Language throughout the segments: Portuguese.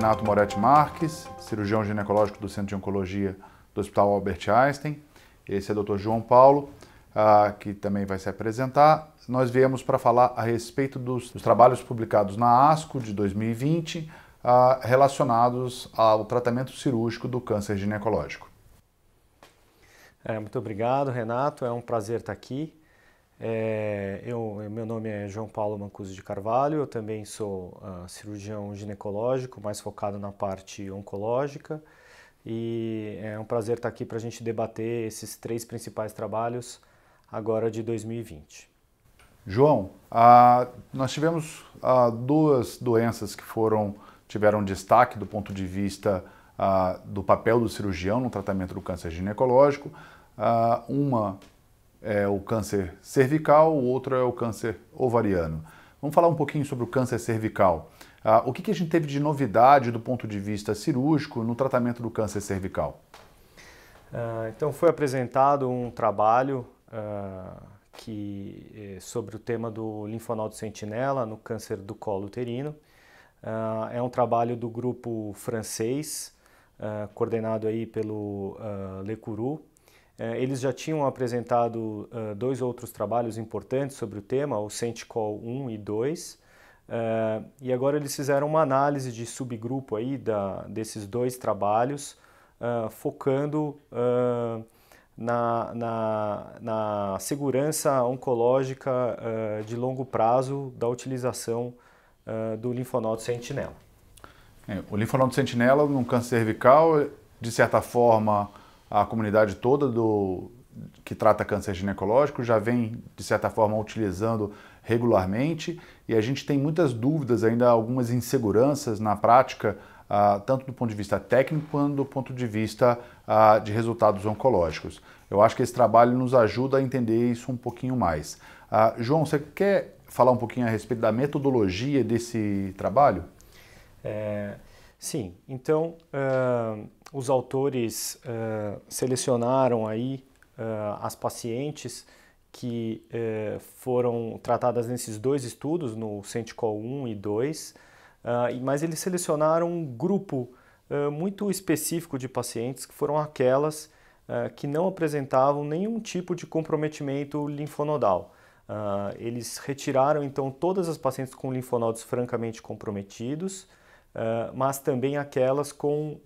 Renato Moretti Marques, cirurgião ginecológico do Centro de Oncologia do Hospital Albert Einstein. Esse é o Dr. João Paulo, que também vai se apresentar. Nós viemos para falar a respeito dos trabalhos publicados na ASCO de 2020, relacionados ao tratamento cirúrgico do câncer ginecológico. Muito obrigado, Renato. É um prazer estar aqui. Meu nome é João Paulo Mancuso de Carvalho, eu também sou cirurgião ginecológico, mais focado na parte oncológica, e é um prazer estar aqui para a gente debater esses 3 principais trabalhos agora de 2020. João, nós tivemos 2 doenças que tiveram destaque do ponto de vista do papel do cirurgião no tratamento do câncer ginecológico. Uma é o câncer cervical, o outro é o câncer ovariano. Vamos falar um pouquinho sobre o câncer cervical. O que a gente teve de novidade do ponto de vista cirúrgico no tratamento do câncer cervical? Então foi apresentado um trabalho sobre o tema do linfonodo sentinela no câncer do colo uterino. É um trabalho do grupo francês, coordenado aí pelo Le Courroux. Eles já tinham apresentado 2 outros trabalhos importantes sobre o tema, o SENTICOL 1 e 2, e agora eles fizeram uma análise de subgrupo aí desses 2 trabalhos, focando na segurança oncológica de longo prazo da utilização do linfonodo sentinela. O linfonodo sentinela no câncer cervical, de certa forma, a comunidade toda que trata câncer ginecológico já vem, de certa forma, utilizando regularmente, e a gente tem muitas dúvidas ainda, algumas inseguranças na prática, tanto do ponto de vista técnico quanto do ponto de vista de resultados oncológicos. Eu acho que esse trabalho nos ajuda a entender isso um pouquinho mais. João, você quer falar um pouquinho a respeito da metodologia desse trabalho? Sim, então os autores selecionaram aí as pacientes que foram tratadas nesses 2 estudos, no SENTICOL 1 e 2, mas eles selecionaram um grupo muito específico de pacientes, que foram aquelas que não apresentavam nenhum tipo de comprometimento linfonodal. Eles retiraram então todas as pacientes com linfonodos francamente comprometidos, mas também aquelas com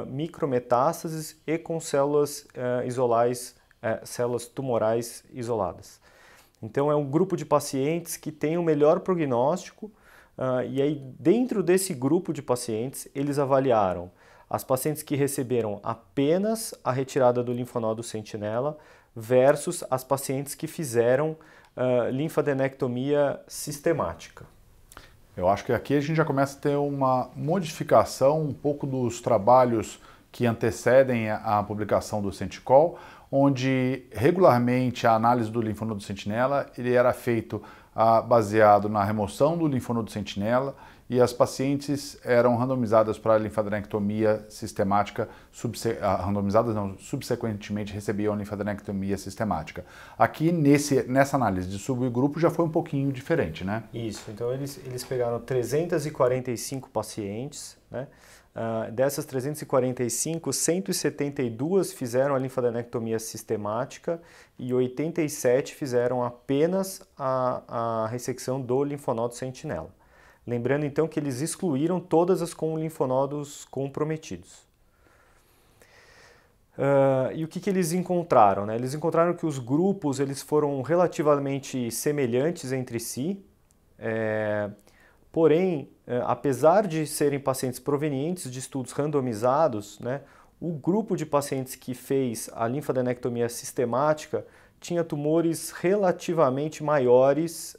micrometástases e com células células tumorais isoladas. Então é um grupo de pacientes que tem o melhor prognóstico, e aí dentro desse grupo de pacientes eles avaliaram as pacientes que receberam apenas a retirada do linfonodo sentinela versus as pacientes que fizeram linfadenectomia sistemática. Eu acho que aqui a gente já começa a ter uma modificação um pouco dos trabalhos que antecedem a publicação do SENTICOL, onde regularmente a análise do linfonodo sentinela ele era feito baseado na remoção do linfonodo sentinela, e as pacientes eram randomizadas para a linfadenectomia sistemática, subsequentemente recebiam a linfadenectomia sistemática. Aqui nessa análise de subgrupo já foi um pouquinho diferente, né? Isso, então eles pegaram 345 pacientes, né? Dessas 345, 172 fizeram a linfadenectomia sistemática e 87 fizeram apenas a ressecção do linfonodo sentinela. Lembrando então que eles excluíram todas as com linfonodos comprometidos. E o que eles encontraram, né? Eles encontraram que os grupos eles foram relativamente semelhantes entre si, porém, apesar de serem pacientes provenientes de estudos randomizados, né, o grupo de pacientes que fez a linfadenectomia sistemática tinha tumores relativamente maiores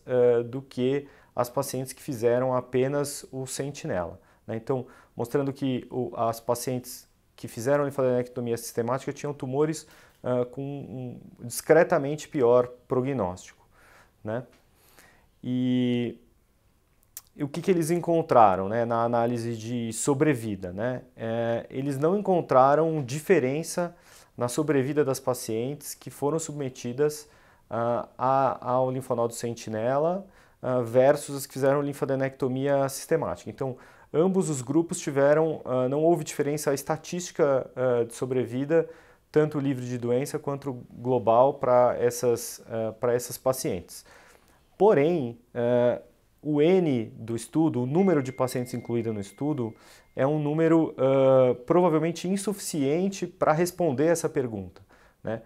do que as pacientes que fizeram apenas o sentinela, né? Então, mostrando que as pacientes que fizeram a linfadenectomia sistemática tinham tumores com um discretamente pior prognóstico, né? E o que eles encontraram, né, na análise de sobrevida, né? Eles não encontraram diferença na sobrevida das pacientes que foram submetidas ao linfonodo sentinela versus as que fizeram linfadenectomia sistemática. Então, ambos os grupos tiveram, não houve diferença estatística de sobrevida, tanto livre de doença quanto global para essas pacientes. Porém, o N do estudo, o número de pacientes incluído no estudo, é um número provavelmente insuficiente para responder essa pergunta, né?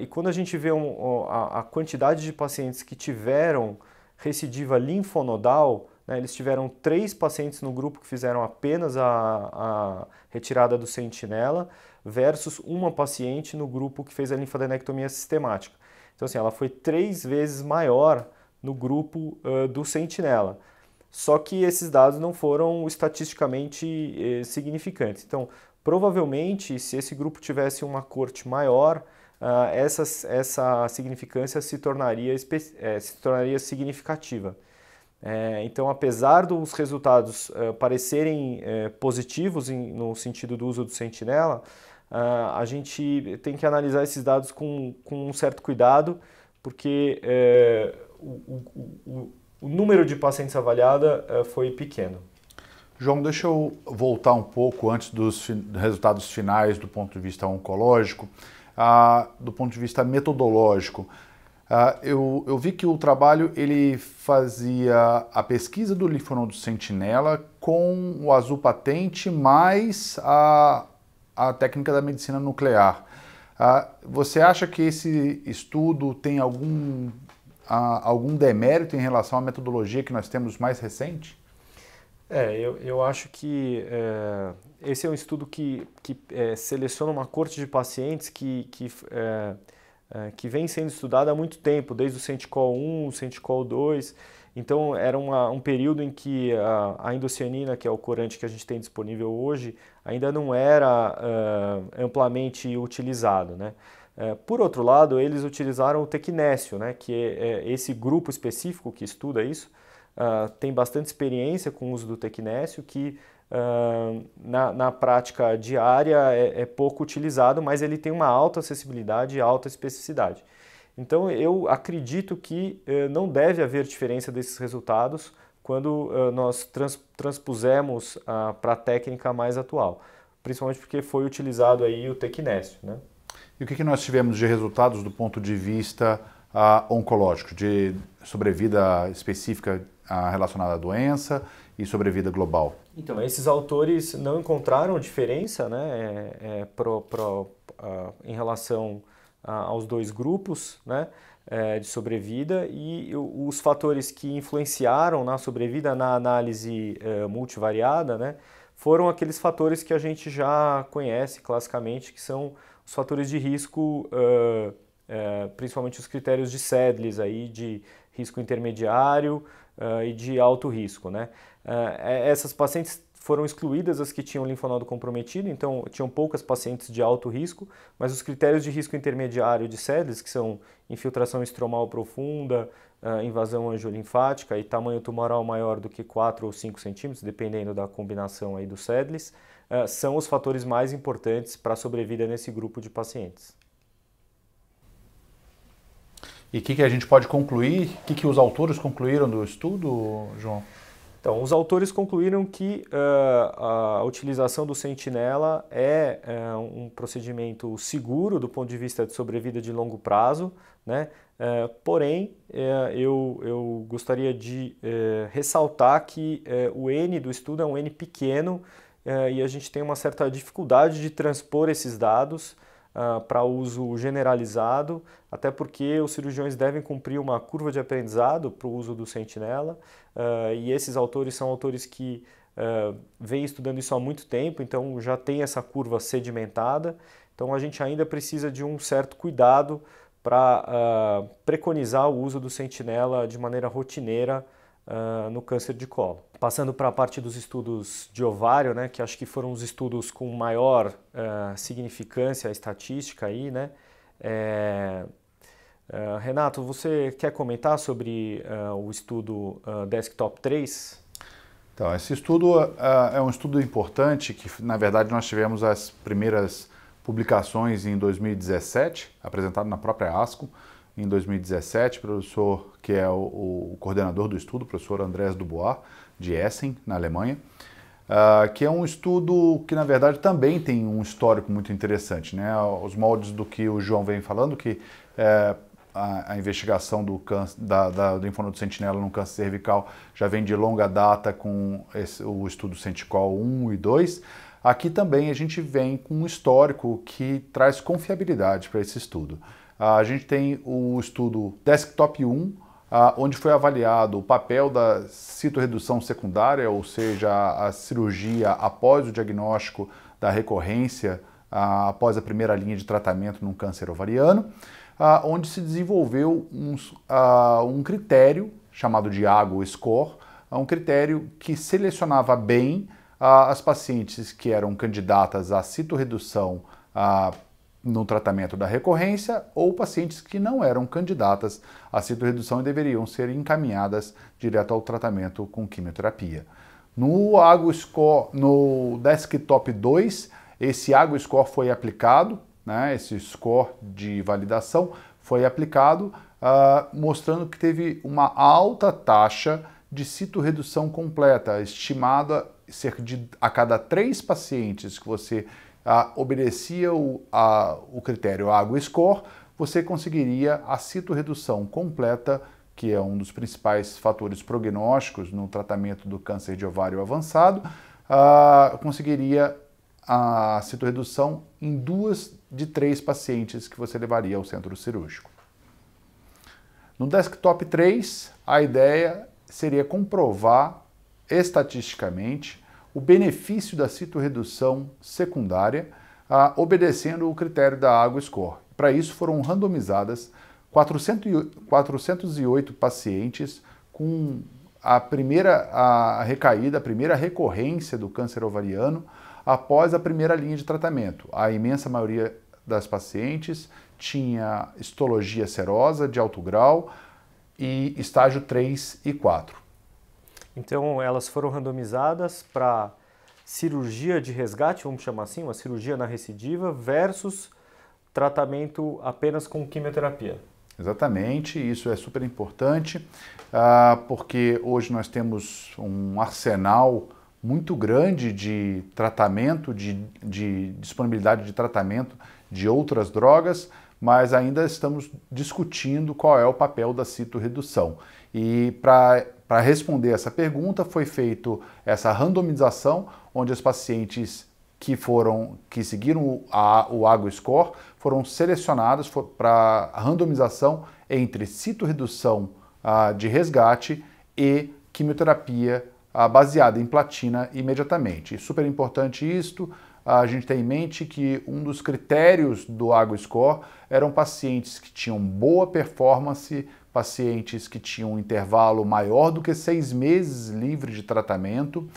E quando a gente vê a quantidade de pacientes que tiveram recidiva linfonodal, né, eles tiveram 3 pacientes no grupo que fizeram apenas a retirada do sentinela versus uma paciente no grupo que fez a linfadenectomia sistemática. Então, assim, ela foi 3 vezes maior no grupo do sentinela. Só que esses dados não foram estatisticamente significantes. Então, provavelmente, se esse grupo tivesse uma corte maior, essa significância se tornaria significativa. Então, apesar dos resultados parecerem positivos no sentido do uso do sentinela, a gente tem que analisar esses dados com um certo cuidado, porque o número de pacientes avaliada foi pequeno. João, deixa eu voltar um pouco antes dos resultados finais do ponto de vista oncológico, do ponto de vista metodológico. Eu vi que o trabalho ele fazia a pesquisa do linfonodo sentinela com o azul patente mais a técnica da medicina nuclear. Você acha que esse estudo tem algum demérito em relação à metodologia que nós temos mais recente? Eu acho que esse é um estudo que seleciona uma corte de pacientes que vem sendo estudada há muito tempo, desde o Senticol 1, o Senticol 2. Então, era um período em que a indocianina, que é o corante que a gente tem disponível hoje, ainda não era amplamente utilizado, né? Por outro lado, eles utilizaram o tecnécio, né, que é esse grupo específico que estuda isso, tem bastante experiência com o uso do tecnécio, que na prática diária é pouco utilizado, mas ele tem uma alta acessibilidade e alta especificidade. Então, eu acredito que não deve haver diferença desses resultados quando nós transpusemos para a técnica mais atual, principalmente porque foi utilizado aí o tecnécio, né? E o que nós tivemos de resultados do ponto de vista oncológico, de sobrevida específica relacionada à doença e sobrevida global? Então, esses autores não encontraram diferença, né, em relação aos dois grupos, né, de sobrevida, e os fatores que influenciaram na sobrevida na análise multivariada, né, foram aqueles fatores que a gente já conhece classicamente, que são os fatores de risco, principalmente os critérios de Sedlis, aí, de risco intermediário e de alto risco, né? Essas pacientes foram excluídas as que tinham linfonodo comprometido, então tinham poucas pacientes de alto risco, mas os critérios de risco intermediário de Sedlis, que são infiltração estromal profunda, invasão angiolinfática e tamanho tumoral maior do que 4 ou 5 centímetros, dependendo da combinação aí do Sedlis, são os fatores mais importantes para a sobrevida nesse grupo de pacientes. E o que a gente pode concluir? O que os autores concluíram do estudo, João? Então, os autores concluíram que a utilização do sentinela é um procedimento seguro do ponto de vista de sobrevida de longo prazo, né? Porém, eu gostaria de ressaltar que o N do estudo é um N pequeno e a gente tem uma certa dificuldade de transpor esses dados para uso generalizado, até porque os cirurgiões devem cumprir uma curva de aprendizado para o uso do sentinela, e esses autores são autores que vêm estudando isso há muito tempo, então já tem essa curva sedimentada, então a gente ainda precisa de um certo cuidado para preconizar o uso do sentinela de maneira rotineira no câncer de colo. Passando para a parte dos estudos de ovário, né, que acho que foram os estudos com maior significância estatística aí, né? Renato, você quer comentar sobre o estudo Desktop 3? Então, esse estudo é um estudo importante que, na verdade, nós tivemos as primeiras publicações em 2017, apresentado na própria ASCO, em 2017, o professor, que é o coordenador do estudo, o professor Andrés Dubois, de Essen, na Alemanha. que é um estudo que, na verdade, também tem um histórico muito interessante, né? Os moldes do que o João vem falando, que a investigação do linfonodo sentinela no câncer cervical já vem de longa data com o estudo Senticol 1 e 2. Aqui também a gente vem com um histórico que traz confiabilidade para esse estudo. A gente tem o estudo Desktop 1, onde foi avaliado o papel da citorredução secundária, ou seja, a cirurgia após o diagnóstico da recorrência, após a primeira linha de tratamento num câncer ovariano, onde se desenvolveu um critério chamado de AGO Score, um critério que selecionava bem as pacientes que eram candidatas à citorredução no tratamento da recorrência ou pacientes que não eram candidatas à citorredução e deveriam ser encaminhadas direto ao tratamento com quimioterapia. No AGO Score, no Desktop 2, esse AGO Score foi aplicado, né, esse score de validação foi aplicado, mostrando que teve uma alta taxa de citorredução completa, estimada cerca de a cada 3 pacientes que você obedecia o critério AGO Score, você conseguiria a citorredução completa, que é um dos principais fatores prognósticos no tratamento do câncer de ovário avançado, conseguiria a citorredução em 2 de 3 pacientes que você levaria ao centro cirúrgico. No Desktop 3, a ideia seria comprovar estatisticamente o benefício da citorredução secundária, obedecendo o critério da AGO Score. Para isso foram randomizadas 408 pacientes com a primeira recaída, a primeira recorrência do câncer ovariano após a primeira linha de tratamento. A imensa maioria das pacientes tinha histologia serosa de alto grau e estágio 3 e 4. Então, elas foram randomizadas para cirurgia de resgate, vamos chamar assim, uma cirurgia na recidiva, versus tratamento apenas com quimioterapia. Exatamente, isso é super importante, porque hoje nós temos um arsenal muito grande de tratamento, de disponibilidade de tratamento de outras drogas, mas ainda estamos discutindo qual é o papel da citorredução. E para responder essa pergunta foi feita essa randomização, onde as pacientes que seguiram o AGO Score foram selecionadas para randomização entre citorredução de resgate e quimioterapia baseada em platina imediatamente. Super importante isto, a gente tem em mente que um dos critérios do AGO Score eram pacientes que tinham boa performance, pacientes que tinham um intervalo maior do que 6 meses livre de tratamento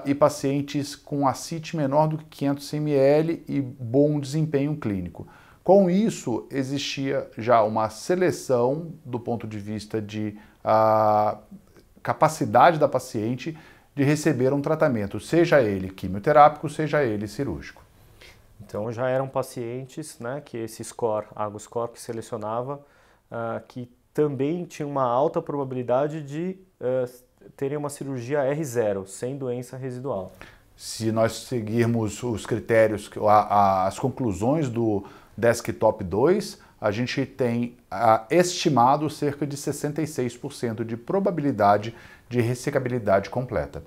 e pacientes com ACIT menor do que 500 ml e bom desempenho clínico. Com isso, existia já uma seleção do ponto de vista de capacidade da paciente de receber um tratamento, seja ele quimioterápico, seja ele cirúrgico. Então já eram pacientes, né, que esse score, AGO Score, que selecionava, que também tinha uma alta probabilidade de terem uma cirurgia R0, sem doença residual. Se nós seguirmos os critérios, as conclusões do Desktop 2, a gente tem estimado cerca de 66% de probabilidade de ressecabilidade completa.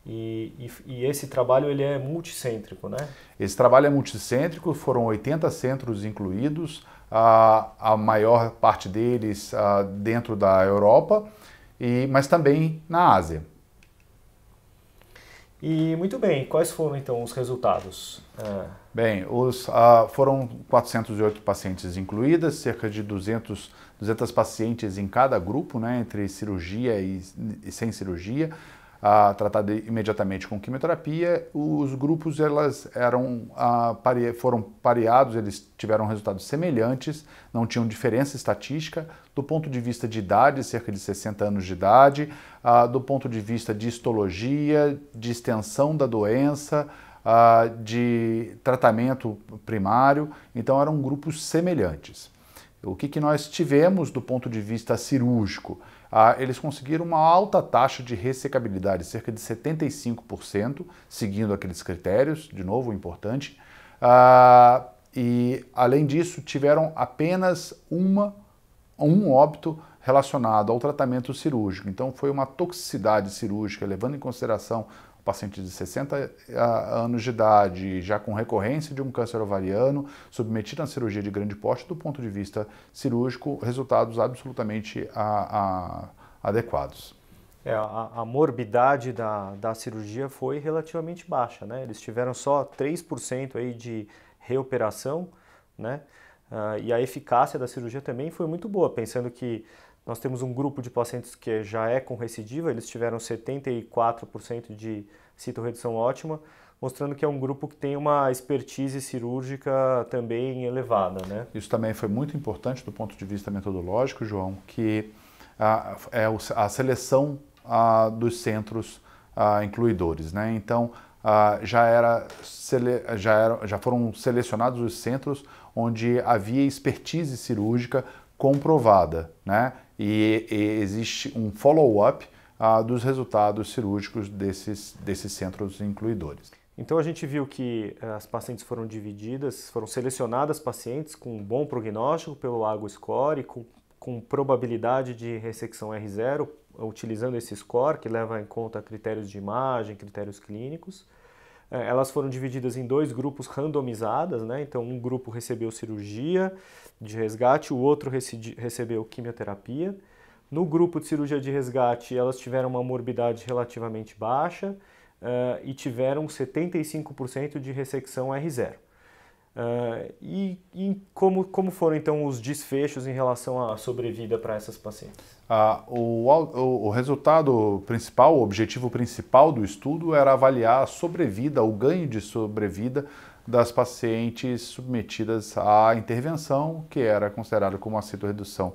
E esse trabalho ele é multicêntrico, né? Esse trabalho é multicêntrico, foram 80 centros incluídos, a maior parte deles dentro da Europa, mas também na Ásia. E muito bem, quais foram então os resultados? Bem, foram 408 pacientes incluídas, cerca de 200 pacientes em cada grupo, né, entre cirurgia e sem cirurgia, tratada imediatamente com quimioterapia. Os grupos foram pareados, eles tiveram resultados semelhantes, não tinham diferença estatística. Do ponto de vista de idade, cerca de 60 anos de idade, do ponto de vista de histologia, de extensão da doença, de tratamento primário, então eram grupos semelhantes. O que nós tivemos do ponto de vista cirúrgico? Eles conseguiram uma alta taxa de ressecabilidade, cerca de 75%, seguindo aqueles critérios, de novo, importante. E, além disso, tiveram apenas um óbito relacionado ao tratamento cirúrgico. Então, foi uma toxicidade cirúrgica, levando em consideração o paciente de 60 anos de idade, já com recorrência de um câncer ovariano, submetido a cirurgia de grande porte, do ponto de vista cirúrgico, resultados absolutamente adequados. A morbidade da cirurgia foi relativamente baixa, né? Eles tiveram só 3% aí de reoperação, né? E a eficácia da cirurgia também foi muito boa, pensando que nós temos um grupo de pacientes que já é com recidiva, eles tiveram 74% de citorredução ótima, mostrando que é um grupo que tem uma expertise cirúrgica também elevada, né? Isso também foi muito importante do ponto de vista metodológico, João, que a seleção dos centros incluidores, né? Então, já foram selecionados os centros onde havia expertise cirúrgica comprovada, né? E existe um follow-up dos resultados cirúrgicos desses centros incluidores. Então a gente viu que as pacientes foram divididas, foram selecionadas pacientes com bom prognóstico pelo AGO score e com probabilidade de ressecção R0, utilizando esse score que leva em conta critérios de imagem, critérios clínicos. Elas foram divididas em 2 grupos randomizados, né? Então um grupo recebeu cirurgia de resgate, o outro recebeu quimioterapia. No grupo de cirurgia de resgate, elas tiveram uma morbidade relativamente baixa e tiveram 75% de ressecção R0. Como foram então os desfechos em relação à sobrevida para essas pacientes? O resultado principal, o objetivo principal do estudo era avaliar a sobrevida, o ganho de sobrevida das pacientes submetidas à intervenção, que era considerada como uma citorredução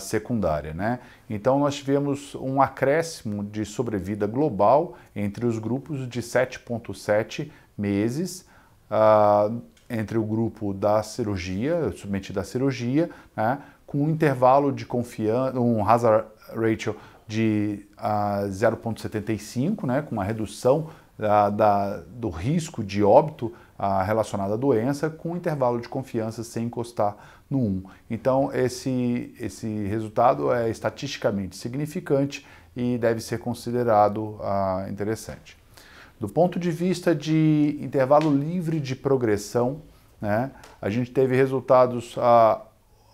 secundária, né? Então nós tivemos um acréscimo de sobrevida global entre os grupos de 7,7 meses, entre o grupo da cirurgia, submetido à cirurgia, né, com um intervalo de confiança, um hazard ratio de 0,75, né, com uma redução do risco de óbito relacionado à doença, com um intervalo de confiança sem encostar no 1. Então esse resultado é estatisticamente significante e deve ser considerado interessante. Do ponto de vista de intervalo livre de progressão, né, a gente teve resultados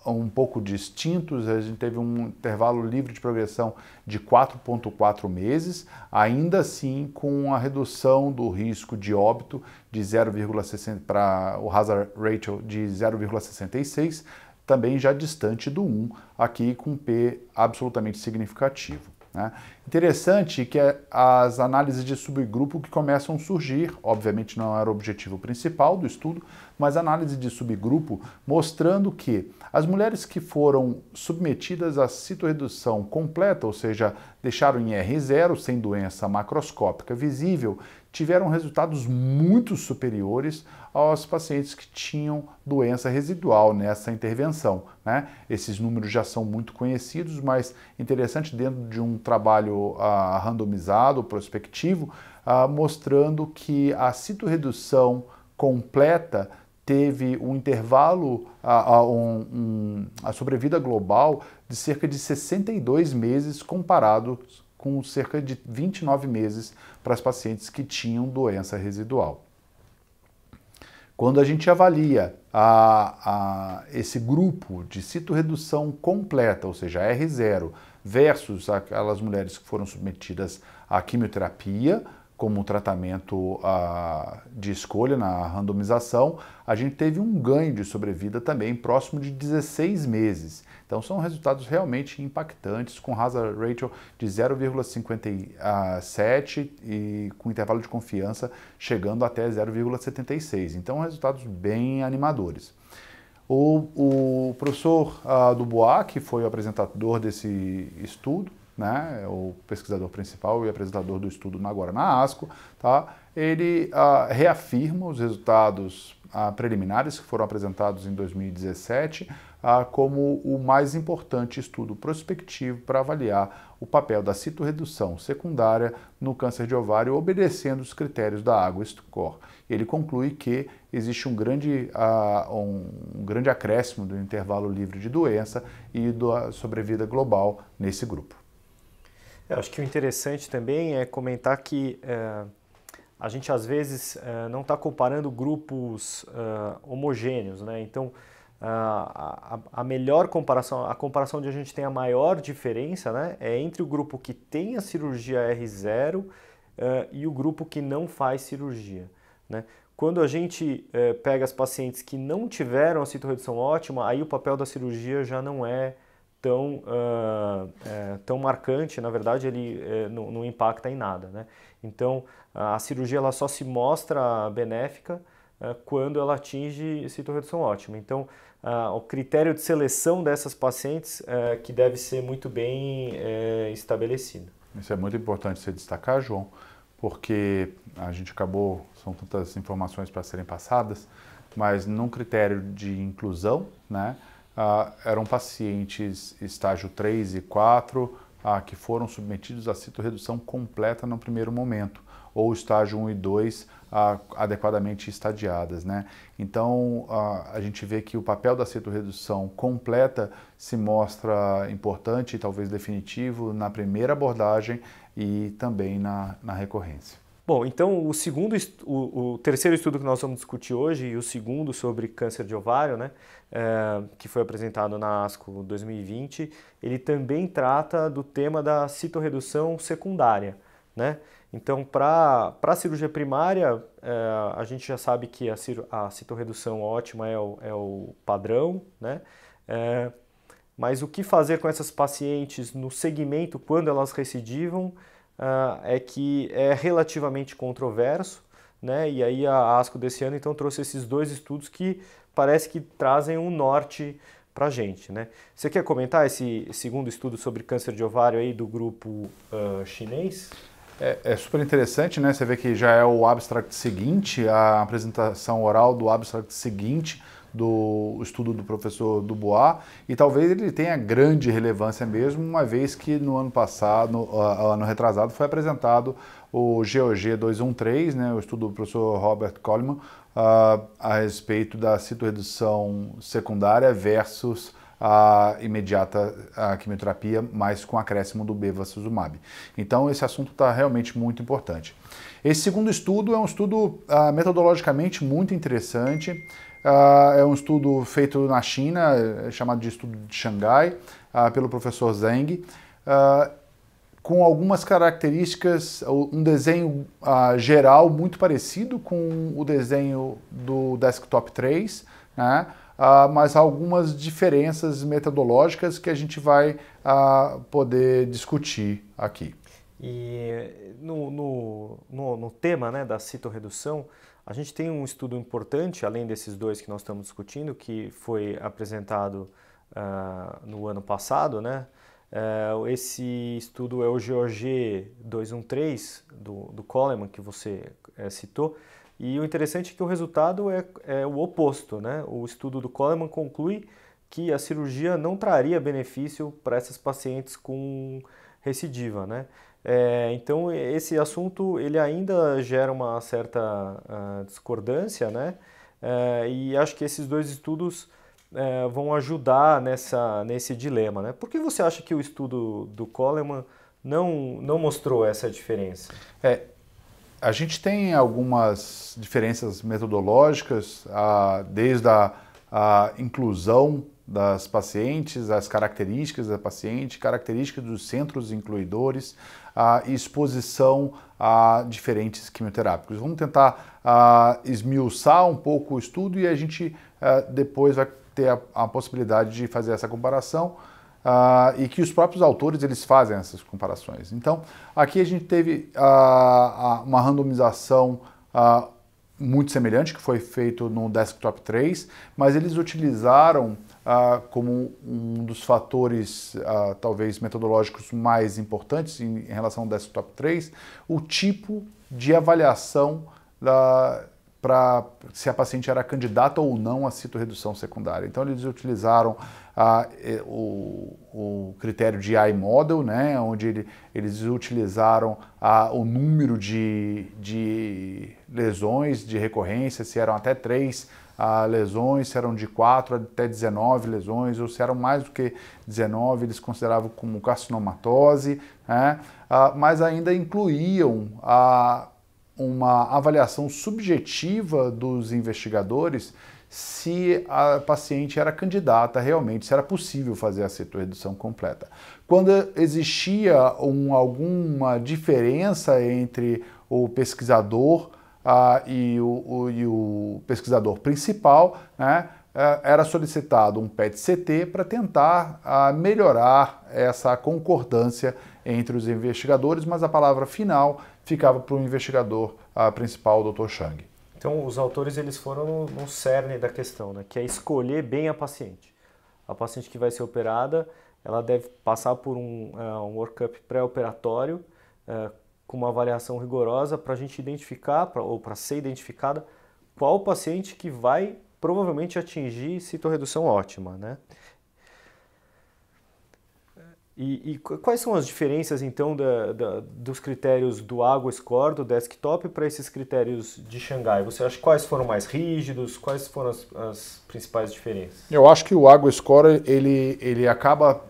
um pouco distintos. A gente teve um intervalo livre de progressão de 4,4 meses, ainda assim com a redução do risco de óbito de 0,60 para o hazard ratio de 0,66, também já distante do 1, aqui com P absolutamente significativo, né? Interessante que as análises de subgrupo que começam a surgir, obviamente não era o objetivo principal do estudo, mas análise de subgrupo mostrando que as mulheres que foram submetidas à citorredução completa, ou seja, deixaram em R0 sem doença macroscópica visível, tiveram resultados muito superiores aos pacientes que tinham doença residual nessa intervenção, né? Esses números já são muito conhecidos, mas interessante dentro de um trabalho randomizado, prospectivo, mostrando que a citorredução completa teve um intervalo, a sobrevida global de cerca de 62 meses comparado com cerca de 29 meses para as pacientes que tinham doença residual. Quando a gente avalia esse grupo de citorredução completa, ou seja, R0, versus aquelas mulheres que foram submetidas à quimioterapia, como tratamento de escolha na randomização, a gente teve um ganho de sobrevida também próximo de 16 meses. Então são resultados realmente impactantes, com hazard ratio de 0,57 e com intervalo de confiança chegando até 0,76. Então resultados bem animadores. O professor Dubois, que foi o apresentador desse estudo, né, o pesquisador principal e apresentador do estudo agora na ASCO, tá? Ele reafirma os resultados preliminares que foram apresentados em 2017 como o mais importante estudo prospectivo para avaliar o papel da citorredução secundária no câncer de ovário, obedecendo os critérios da Água Score. Ele conclui que existe um grande acréscimo do intervalo livre de doença e da sobrevida global nesse grupo. Eu acho que o interessante também é comentar que a gente às vezes não está comparando grupos homogêneos, né? Então, a melhor comparação, a comparação onde a gente tem a maior diferença, né, é entre o grupo que tem a cirurgia R0 e o grupo que não faz cirurgia, né? Quando a gente pega as pacientes que não tiveram a citorredução ótima, aí o papel da cirurgia já não é tão marcante, na verdade ele não impacta em nada, né? Então a cirurgia ela só se mostra benéfica quando ela atinge citorredução ótima. Então o critério de seleção dessas pacientes que deve ser muito bem estabelecido. Isso é muito importante você destacar, João, porque a gente são tantas informações para serem passadas, mas num critério de inclusão, né, eram pacientes estágio 3 e 4 que foram submetidos à citorredução completa no primeiro momento, ou estágio 1 e 2 adequadamente estadiadas, né? Então, a gente vê que o papel da citorredução completa se mostra importante e talvez definitivo na primeira abordagem e também na recorrência. Bom, então o terceiro estudo que nós vamos discutir hoje e o segundo sobre câncer de ovário, né, que foi apresentado na ASCO 2020, ele também trata do tema da citorredução secundária, né? Então, para a cirurgia primária, a gente já sabe que a citorredução ótima é o padrão, né? Mas o que fazer com essas pacientes no segmento quando elas recidivam é que é relativamente controverso, né? E aí a ASCO desse ano então trouxe esses dois estudos que parece que trazem um norte para a gente, né? Você quer comentar esse segundo estudo sobre câncer de ovário aí do grupo chinês? É super interessante, né? Você vê que já é o abstract seguinte, a apresentação oral do abstract seguinte do estudo do professor Dubois, e talvez ele tenha grande relevância mesmo, uma vez que no ano passado, ano retrasado, foi apresentado o GOG 213, né, o estudo do professor Robert Coleman, a respeito da citorredução secundária versus a imediata quimioterapia, mas com acréscimo do bevacizumab. Então esse assunto está realmente muito importante. Esse segundo estudo é um estudo metodologicamente muito interessante. É um estudo feito na China, chamado de estudo de Xangai, pelo professor Zheng, com algumas características, um desenho geral muito parecido com o desenho do Desktop 3, né? Mas algumas diferenças metodológicas que a gente vai poder discutir aqui. E no tema, né, da citorredução, a gente tem um estudo importante, além desses dois que nós estamos discutindo, que foi apresentado no ano passado, né? Esse estudo é o GOG 213 do Coleman, que você citou, e o interessante é que o resultado é o oposto, né? O estudo do Coleman conclui que a cirurgia não traria benefício para essas pacientes com recidiva, né? Então esse assunto ele ainda gera uma certa discordância, né? E acho que esses dois estudos vão ajudar nesse dilema, né? Por que você acha que o estudo do Coleman não mostrou essa diferença? A gente tem algumas diferenças metodológicas, desde a inclusão das pacientes, as características da paciente, características dos centros incluidores, a exposição a diferentes quimioterápicos. Vamos tentar esmiuçar um pouco o estudo e a gente depois vai ter a possibilidade de fazer essa comparação e que os próprios autores eles fazem essas comparações. Então, aqui a gente teve uma randomização muito semelhante que foi feito no Desktop 3, mas eles utilizaram como um dos fatores, talvez metodológicos mais importantes em relação ao Desktop 3, o tipo de avaliação para se a paciente era candidata ou não a citorredução secundária. Então eles utilizaram o critério de iModel, né, onde eles utilizaram o número de lesões de recorrência, se eram até 3 lesões, se eram de 4 até 19 lesões, ou se eram mais do que 19, eles consideravam como carcinomatose, né, mas ainda incluíam uma avaliação subjetiva dos investigadores se a paciente era candidata realmente, se era possível fazer a citorredução completa. Quando existia alguma diferença entre o pesquisador e o pesquisador principal, né, era solicitado um PET-CT para tentar melhorar essa concordância entre os investigadores, mas a palavra final ficava para o investigador principal, o Dr. Chang. Então, os autores eles foram no cerne da questão, né, que é escolher bem a paciente. A paciente que vai ser operada, ela deve passar por um workup pré-operatório com uma avaliação rigorosa para a gente identificar, ou para ser identificada, qual paciente que vai provavelmente atingir citorredução ótima, né? E quais são as diferenças, então, dos critérios do Água Score, do desktop, para esses critérios de Xangai? Você acha quais foram mais rígidos? Quais foram as principais diferenças? Eu acho que o Água Score ele acaba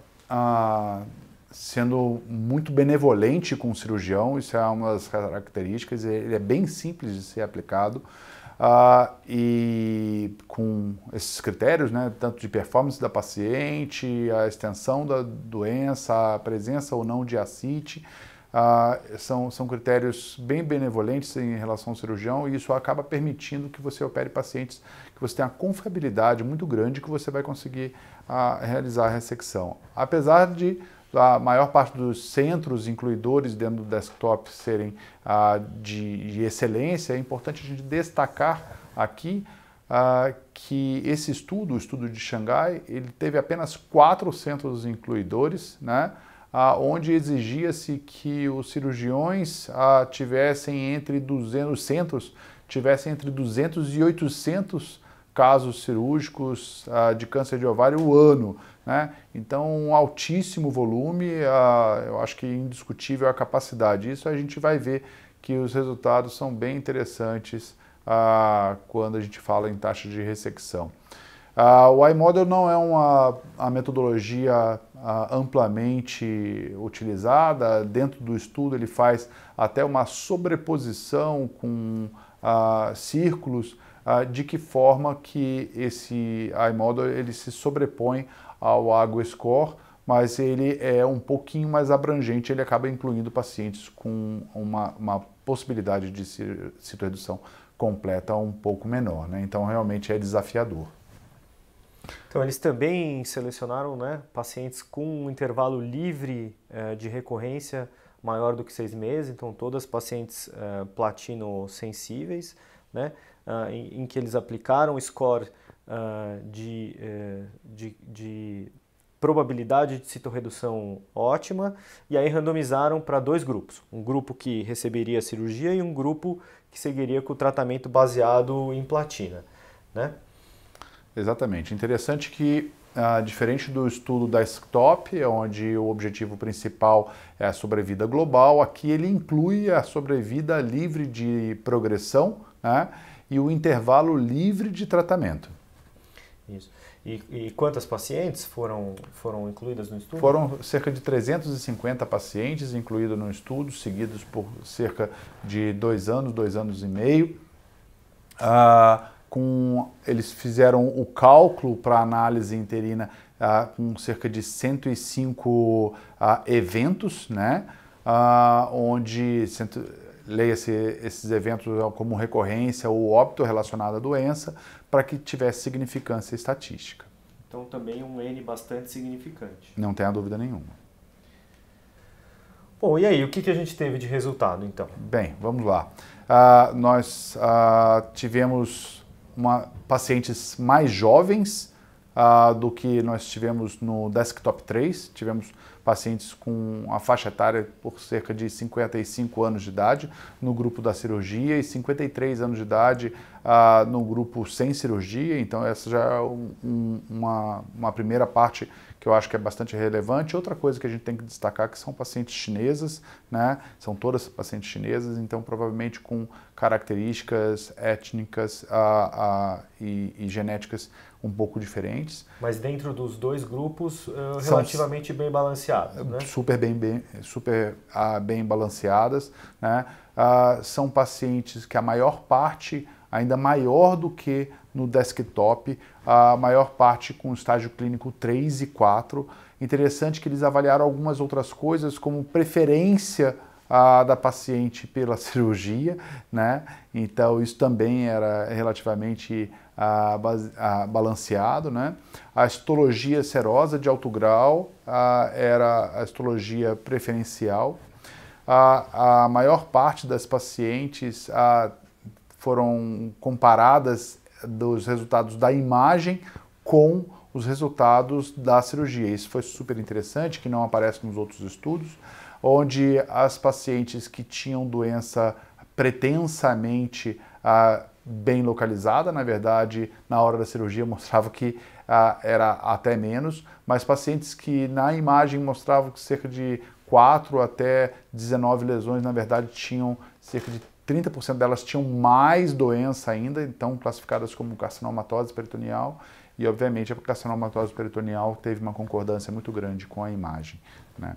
sendo muito benevolente com o cirurgião, isso é uma das características, ele é bem simples de ser aplicado. E com esses critérios, né, tanto de performance da paciente, a extensão da doença, a presença ou não de ascite, são critérios bem benevolentes em relação ao cirurgião, e isso acaba permitindo que você opere pacientes que você tenha uma confiabilidade muito grande que você vai conseguir realizar a ressecção. Apesar de a maior parte dos centros incluidores dentro do desktop serem de excelência, é importante a gente destacar aqui que esse estudo, o estudo de Xangai, ele teve apenas 4 centros incluidores, né, onde exigia-se que os cirurgiões tivessem entre 200, os centros tivessem entre 200 e 800 casos cirúrgicos de câncer de ovário ano, né? Então, um altíssimo volume, eu acho que indiscutível a capacidade. Isso a gente vai ver que os resultados são bem interessantes quando a gente fala em taxa de ressecção. O iModel não é uma metodologia amplamente utilizada. Dentro do estudo ele faz até uma sobreposição com círculos, de que forma que esse iModel ele se sobrepõe ao Água Score, mas ele é um pouquinho mais abrangente, ele acaba incluindo pacientes com uma possibilidade de citorredução completa um pouco menor, né? Então realmente é desafiador. Então eles também selecionaram, né, pacientes com um intervalo livre de recorrência maior do que 6 meses, então todas pacientes platino sensíveis, né, em que eles aplicaram o score de probabilidade de citorredução ótima, e aí randomizaram para 2 grupos, um grupo que receberia a cirurgia e um grupo que seguiria com o tratamento baseado em platina, né? Exatamente. Interessante que, diferente do estudo da desktop, onde o objetivo principal é a sobrevida global, aqui ele inclui a sobrevida livre de progressão, né, e o intervalo livre de tratamento. Isso. E quantas pacientes foram incluídas no estudo? Foram cerca de 350 pacientes incluídos no estudo, seguidos por cerca de 2 anos, 2 anos e meio. Eles fizeram o cálculo para análise interina com cerca de 105 eventos, né, onde leia-se esses eventos como recorrência ou óbito relacionado à doença, para que tivesse significância estatística. Então também um N bastante significante. Não tenha dúvida nenhuma. Bom, e aí, o que a gente teve de resultado então? Bem, vamos lá. Nós tivemos pacientes mais jovens, do que nós tivemos no Desktop 3. Tivemos pacientes com a faixa etária por cerca de 55 anos de idade no grupo da cirurgia e 53 anos de idade no grupo sem cirurgia. Então essa já é uma primeira parte que eu acho que é bastante relevante. Outra coisa que a gente tem que destacar que são pacientes chinesas, né? São todas pacientes chinesas, então provavelmente com características étnicas e genéticas um pouco diferentes. Mas dentro dos dois grupos, relativamente bem balanceados, né? Super bem balanceadas, né? São pacientes que a maior parte, ainda maior do que no desktop, a maior parte com estágio clínico 3 e 4. Interessante que eles avaliaram algumas outras coisas, como preferência da paciente pela cirurgia, né? Então isso também era relativamente balanceado, né? A histologia serosa de alto grau era a histologia preferencial. A maior parte das pacientes foram comparadas dos resultados da imagem com os resultados da cirurgia. Isso foi super interessante, que não aparece nos outros estudos, onde as pacientes que tinham doença pretensamente bem localizada, na verdade, na hora da cirurgia mostrava que era até menos, mas pacientes que na imagem mostravam que cerca de 4 até 19 lesões, na verdade, tinham cerca de 30% delas tinham mais doença ainda, então classificadas como carcinomatose peritoneal, e obviamente a carcinomatose peritoneal teve uma concordância muito grande com a imagem, né?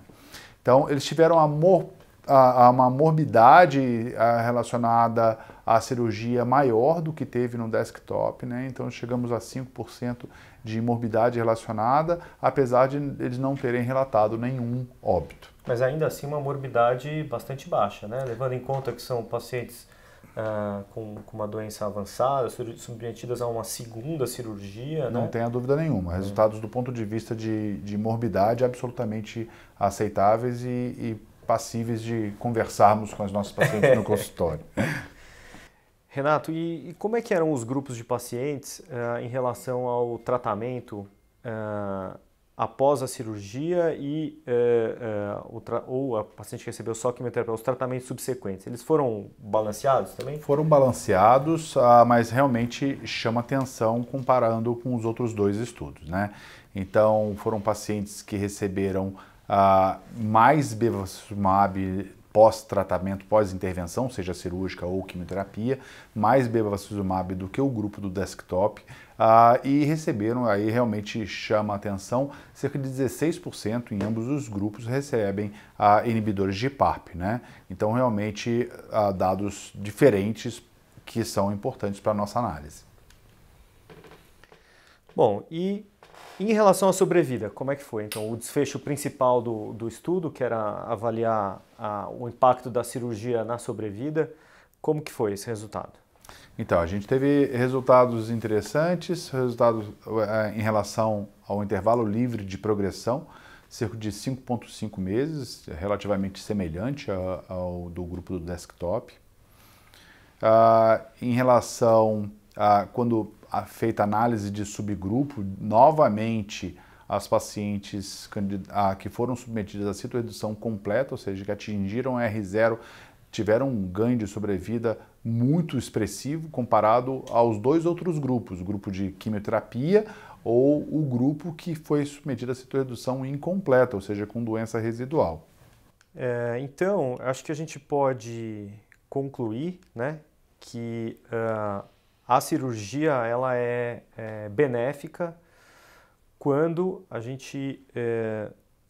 Então eles tiveram uma morbidade relacionada à cirurgia maior do que teve no desktop, né? Então chegamos a 5% de morbidade relacionada, apesar de eles não terem relatado nenhum óbito. Mas ainda assim uma morbidade bastante baixa, né? Levando em conta que são pacientes com uma doença avançada, submetidas a uma segunda cirurgia. Não tenha dúvida nenhuma. Resultados do ponto de vista de morbidade absolutamente aceitáveis e passíveis de conversarmos com os nossos pacientes no consultório. Renato, e como é que eram os grupos de pacientes em relação ao tratamento após a cirurgia ou a paciente que recebeu só quimioterapia, os tratamentos subsequentes? Eles foram balanceados também? Foram balanceados, mas realmente chama atenção comparando com os outros dois estudos, né? Então, foram pacientes que receberam mais bevacizumab pós-tratamento, pós-intervenção, seja cirúrgica ou quimioterapia, mais bevacizumab do que o grupo do desktop, e receberam, aí realmente chama a atenção, cerca de 16% em ambos os grupos recebem inibidores de PARP, né? Então realmente dados diferentes que são importantes para a nossa análise. Bom, e em relação à sobrevida, como é que foi? Então, o desfecho principal do estudo, que era avaliar o impacto da cirurgia na sobrevida, como que foi esse resultado? Então, a gente teve resultados interessantes, resultados em relação ao intervalo livre de progressão, cerca de 5,5 meses, relativamente semelhante ao do grupo do desktop. Em relação a quando feita análise de subgrupo, novamente as pacientes que foram submetidas à citoredução completa, ou seja, que atingiram R0, tiveram um ganho de sobrevida muito expressivo comparado aos dois outros grupos, o grupo de quimioterapia ou o grupo que foi submetido à citoredução incompleta, ou seja, com doença residual. Então, acho que a gente pode concluir, né, que a cirurgia ela é benéfica quando a gente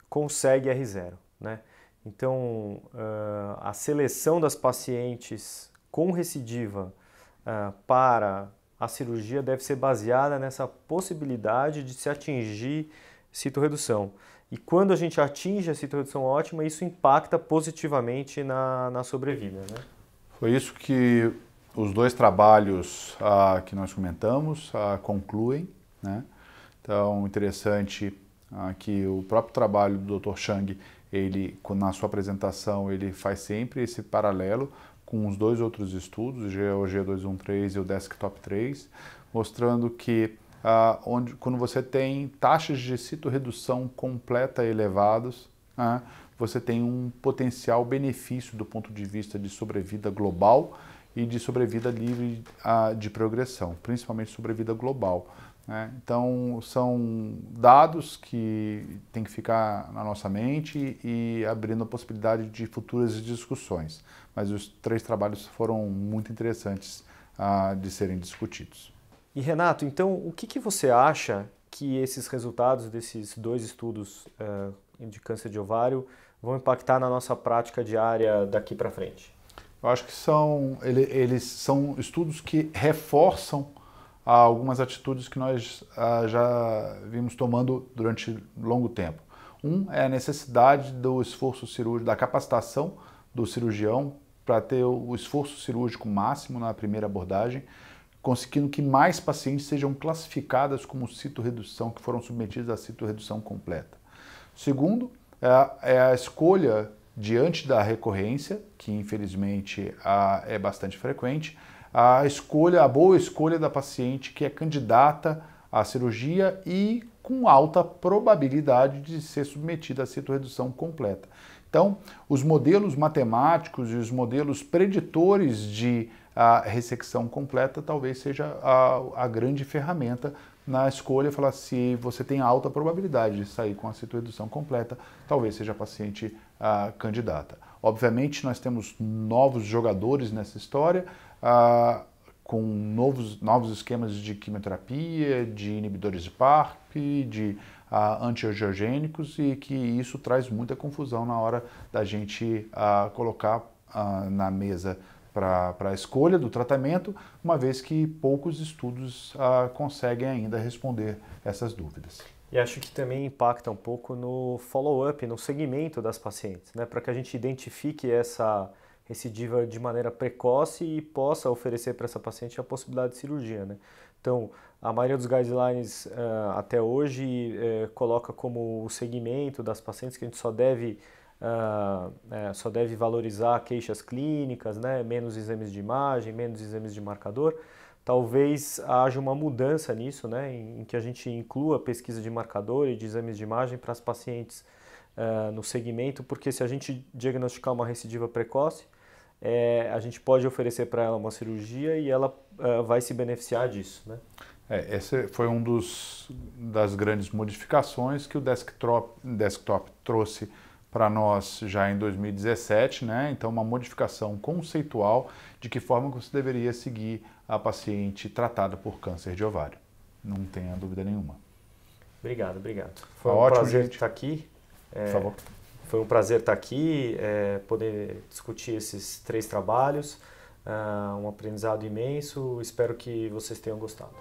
consegue R0, né? Então, a seleção das pacientes com recidiva para a cirurgia deve ser baseada nessa possibilidade de se atingir citorredução. E quando a gente atinge a citorredução ótima, isso impacta positivamente na sobrevida, né? Foi isso que os dois trabalhos que nós comentamos concluem, né? Então, interessante que o próprio trabalho do Dr. Chang, ele, na sua apresentação, ele faz sempre esse paralelo com os dois outros estudos, o GOG213 e o Desktop 3, mostrando que quando você tem taxas de citorredução completa elevadas, você tem um potencial benefício do ponto de vista de sobrevida global e de sobrevida livre de progressão, principalmente sobrevida global. Então, são dados que têm que ficar na nossa mente e abrindo a possibilidade de futuras discussões. Mas os 3 trabalhos foram muito interessantes de serem discutidos. E Renato, então o que você acha que esses resultados desses 2 estudos de câncer de ovário vão impactar na nossa prática diária daqui para frente? Eu acho que eles são estudos que reforçam algumas atitudes que nós já vimos tomando durante longo tempo. Um é a necessidade do esforço cirúrgico, da capacitação do cirurgião para ter o esforço cirúrgico máximo na primeira abordagem, conseguindo que mais pacientes sejam classificadas como citorredução, que foram submetidas à citorredução completa. Segundo, é a escolha diante da recorrência, que infelizmente é bastante frequente, a boa escolha da paciente que é candidata à cirurgia e com alta probabilidade de ser submetida à citorredução completa. Então, os modelos matemáticos e os modelos preditores de ressecção completa talvez seja a grande ferramenta na escolha, falar se você tem alta probabilidade de sair com a citorredução completa, talvez seja a paciente candidata. Obviamente, nós temos novos jogadores nessa história, com novos esquemas de quimioterapia, de inibidores de PARP, de antiangiogênicos, e que isso traz muita confusão na hora da gente colocar na mesa para a escolha do tratamento, uma vez que poucos estudos conseguem ainda responder essas dúvidas. E acho que também impacta um pouco no follow-up, no segmento das pacientes, né? Para que a gente identifique essa recidiva de maneira precoce e possa oferecer para essa paciente a possibilidade de cirurgia, né? Então, a maioria dos guidelines até hoje coloca como o segmento das pacientes que a gente só deve valorizar queixas clínicas, né? Menos exames de imagem, menos exames de marcador. Talvez haja uma mudança nisso, né? Em que a gente inclua pesquisa de marcador e de exames de imagem para as pacientes no segmento, porque se a gente diagnosticar uma recidiva precoce, a gente pode oferecer para ela uma cirurgia e ela vai se beneficiar disso, né? Essa foi das grandes modificações que o Desktop trouxe para nós já em 2017, né? Então, uma modificação conceitual de que forma você deveria seguir a paciente tratada por câncer de ovário. Não tenha dúvida nenhuma. Obrigado. Foi um prazer estar aqui. Por favor. Foi um prazer estar aqui, poder discutir esses 3 trabalhos, um aprendizado imenso. Espero que vocês tenham gostado.